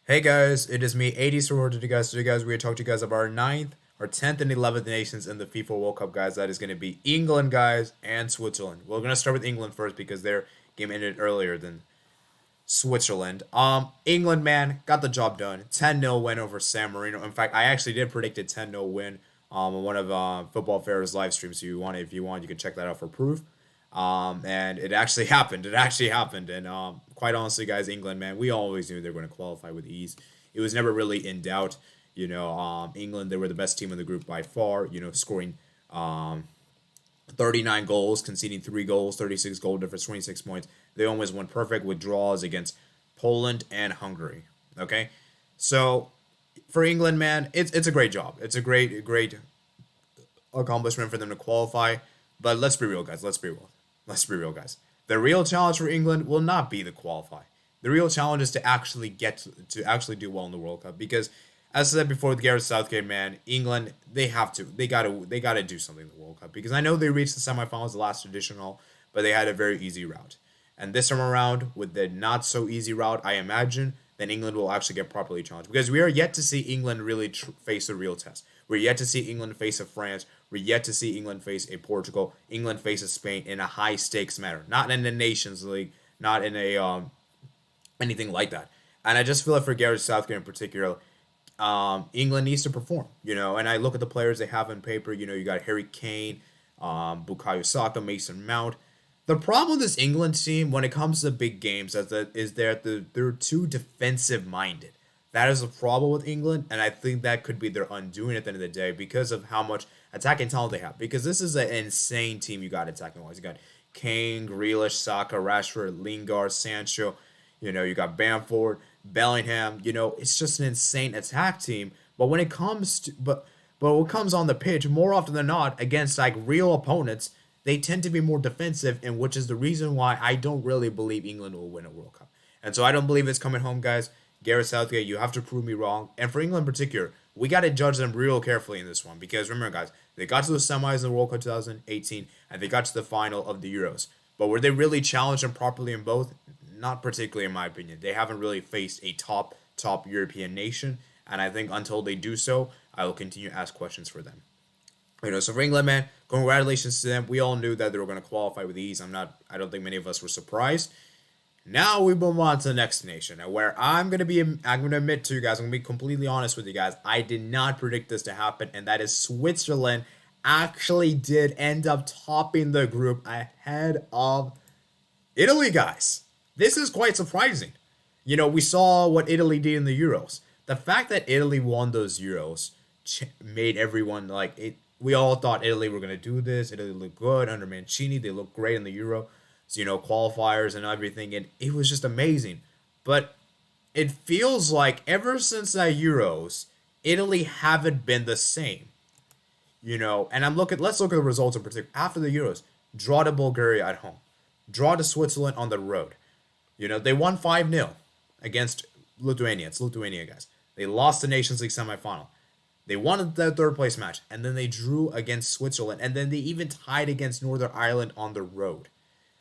Hey guys, it is me, 80 Sword to you guys. Today, guys, we're going to talk to you guys about our 9th, our 10th, and 11th nations in the FIFA World Cup, guys. That is going to be England, guys, and Switzerland. We're going to start with England first because their game ended earlier than Switzerland. England, man, got the job done. 10-0 win over San Marino. In fact, I actually did predict a 10-0 win on one of Football Fair's live streams. So if you want, you can check that out for proof. And it actually happened. It actually happened. And quite honestly, guys, England, man, we always knew they were going to qualify with ease. It was never really in doubt. England, they were the best team in the group by far. Scoring 39 goals, conceding 3 goals, 36 goal difference, 26 points. They almost went perfect with draws against Poland and Hungary. Okay, so for England, man, it's a great job. It's a great accomplishment for them to qualify. But let's be real, guys. Let's be real, guys. The real challenge for England will not be to qualify. The real challenge is to actually actually do well in the World Cup because, as I said before, with Gareth Southgate, man, England they gotta do something in the World Cup because I know they reached the semifinals the last traditional, but they had a very easy route. And this time around, with the not so easy route, I imagine then England will actually get properly challenged because we are yet to see England really face a real test. We're yet to see England face a France. We're yet to see England face a Portugal. England face a Spain in a high stakes manner, not in the Nations League, not in a anything like that. And I just feel like for Gareth Southgate in particular, England needs to perform, And I look at the players they have on paper. You got Harry Kane, Bukayo Saka, Mason Mount. The problem with this England team when it comes to big games is that they're too defensive minded. That is a problem with England, and I think that could be their undoing at the end of the day because of how much attacking talent they have. Because this is an insane team you got attacking wise. You got Kane, Grealish, Saka, Rashford, Lingard, Sancho. You got Bamford, Bellingham. It's just an insane attack team. But when it comes to but what comes on the pitch more often than not against like real opponents, they tend to be more defensive, and which is the reason why I don't really believe England will win a World Cup. And so I don't believe it's coming home, guys. Gareth Southgate, you have to prove me wrong. And for England in particular, we got to judge them real carefully in this one because remember, guys, they got to the semis in the World Cup 2018 and they got to the final of the Euros. But were they really challenged them properly in both? Not particularly, in my opinion. They haven't really faced a top European nation, and I think until they do so, I will continue to ask questions for them. So for England, man, congratulations to them. We all knew that they were going to qualify with ease. I don't think many of us were surprised. Now we move on to the next nation, where I'm going to admit to you guys, I'm going to be completely honest with you guys. I did not predict this to happen, and that is Switzerland actually did end up topping the group ahead of Italy, guys. This is quite surprising. We saw what Italy did in the Euros. The fact that Italy won those Euros made everyone like it. We all thought Italy were going to do this. Italy looked good under Mancini. They looked great in the Euro, qualifiers and everything. And it was just amazing. But it feels like ever since that Euros, Italy haven't been the same. And let's look at the results in particular. After the Euros, draw to Bulgaria at home. Draw to Switzerland on the road. They won 5-0 against Lithuania. It's Lithuania, guys. They lost the Nations League semifinal. They won the third place match, and then they drew against Switzerland, and then they even tied against Northern Ireland on the road.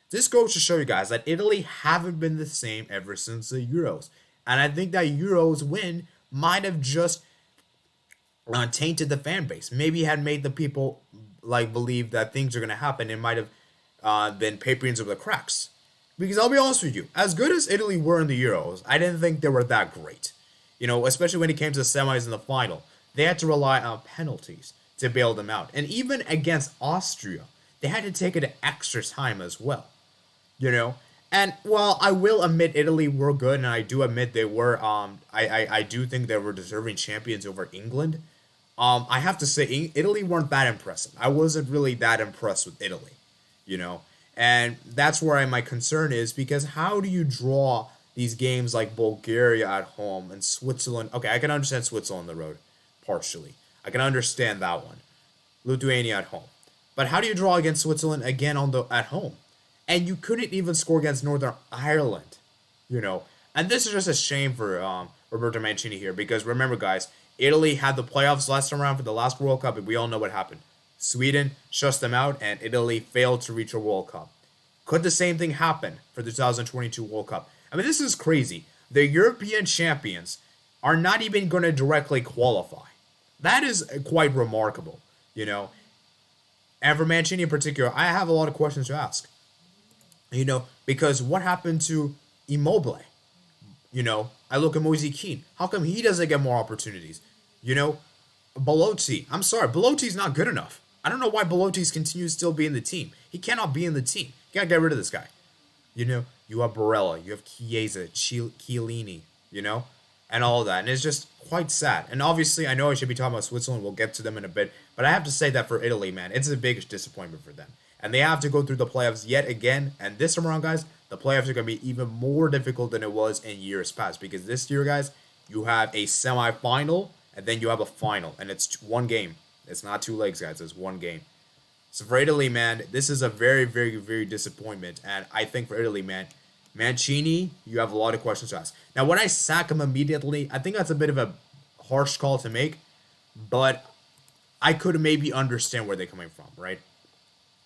This goes to show you guys that Italy haven't been the same ever since the Euros. And I think that Euros win might have just tainted the fan base. Maybe had made the people believe that things are going to happen. It might have been papering over the cracks. Because I'll be honest with you, as good as Italy were in the Euros, I didn't think they were that great. Especially when it came to the semis and the final. They had to rely on penalties to bail them out. And even against Austria, they had to take it to extra time as well. And while I will admit Italy were good, and I do admit they were, I do think they were deserving champions over England. I have to say, Italy weren't that impressive. I wasn't really that impressed with Italy, And that's where my concern is because how do you draw these games like Bulgaria at home and Switzerland? Okay, I can understand Switzerland on the road. Partially. I can understand that one. Lithuania at home. But how do you draw against Switzerland again at home? And you couldn't even score against Northern Ireland. And this is just a shame for Roberto Mancini here because remember guys, Italy had the playoffs last time around for the last World Cup and we all know what happened. Sweden shuts them out and Italy failed to reach a World Cup. Could the same thing happen for the 2022 World Cup? I mean, this is crazy. The European champions are not even going to directly qualify. That is quite remarkable, you know. And for Mancini in particular, I have a lot of questions to ask, because what happened to Immobile? I look at Moise Keane. How come he doesn't get more opportunities? You know, Belotti. I'm sorry, Belotti's not good enough. I don't know why Belotti's continues to still be in the team. He cannot be in the team. You gotta get rid of this guy. You have Barella, you have Chiesa, Chiellini, and all that. And it's just quite sad. And obviously, I know I should be talking about Switzerland. We'll get to them in a bit. But I have to say that for Italy, man, it's a big disappointment for them. And they have to go through the playoffs yet again. And this time around, guys, the playoffs are going to be even more difficult than it was in years past. Because this year, guys, you have a semifinal and then you have a final. And it's one game. It's not two legs, guys. It's one game. So for Italy, man, this is a very, very, very disappointment. And I think for Italy, man, Mancini, you have a lot of questions to ask. Now, when I sack him immediately, I think that's a bit of a harsh call to make. But I could maybe understand where they're coming from, right?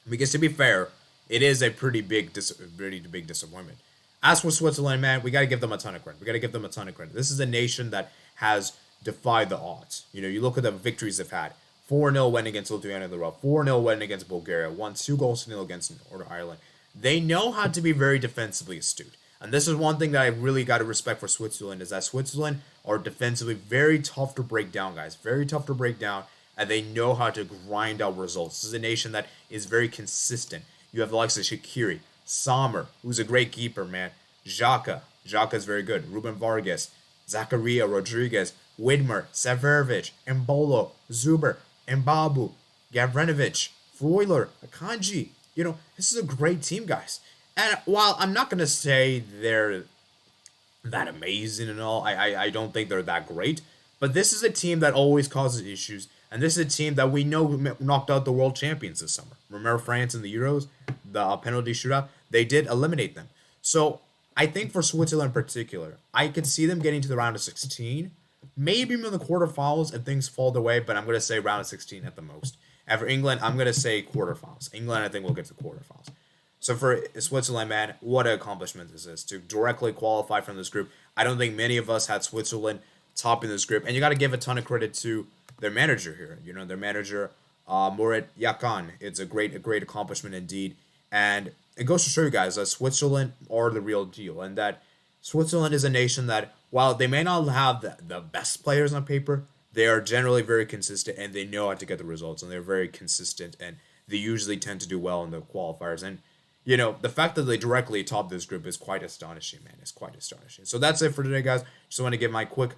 Because to be fair, it is a pretty big disappointment. As for Switzerland, man, we got to give them a ton of credit. This is a nation that has defied the odds. You look at the victories they've had. 4-0 win against Lithuania in the row. 4-0 win against Bulgaria. Won 2-0 against Northern Ireland. They know how to be very defensively astute. And this is one thing that I really got to respect for Switzerland, is that Switzerland are defensively very tough to break down, guys. Very tough to break down. And they know how to grind out results. This is a nation that is very consistent. You have the likes of Shaqiri, Sommer, who's a great keeper, man. Xhaka is very good. Ruben Vargas, Zakaria, Rodriguez, Widmer, Severovic, Embolo, Zuber, Mbabu, Gavranovic, Freuler, Akanji. This is a great team, guys. And while I'm not going to say they're that amazing and all, I don't think they're that great. But this is a team that always causes issues. And this is a team that we know knocked out the world champions this summer. Remember France in the Euros, the penalty shootout? They did eliminate them. So I think for Switzerland in particular, I can see them getting to the round of 16. Maybe in the quarterfinals if things fall their way, but I'm going to say round of 16 at the most. And for England, I'm going to say quarterfinals. England, I think, will get to quarterfinals. So for Switzerland, man, what an accomplishment this is to directly qualify from this group. I don't think many of us had Switzerland topping this group. And you got to give a ton of credit to their manager here. Their manager, Murat Yakin. It's a great accomplishment indeed. And it goes to show you guys that Switzerland are the real deal. And that Switzerland is a nation that, while they may not have the best players on paper, they are generally very consistent and they know how to get the results. And they're very consistent and they usually tend to do well in the qualifiers. And, the fact that they directly top this group is quite astonishing, man. It's quite astonishing. So that's it for today, guys. Just want to give my quick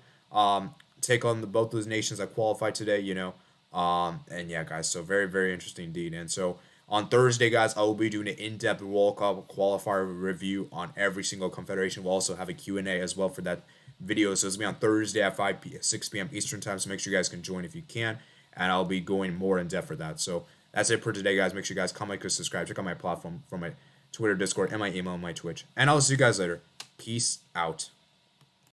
take on both those nations that qualified today, and yeah, guys, so very, very interesting indeed. And so on Thursday, guys, I will be doing an in-depth World Cup qualifier review on every single confederation. We'll also have a Q&A as well for that video. So it's going to be on Thursday at 6 p.m. Eastern time, so make sure you guys can join if you can, and I'll be going more in depth for that. So that's it for today, guys. Make sure you guys comment, subscribe, check out my platform from my Twitter, Discord, and my email, and my Twitch. And I'll see you guys later. Peace out.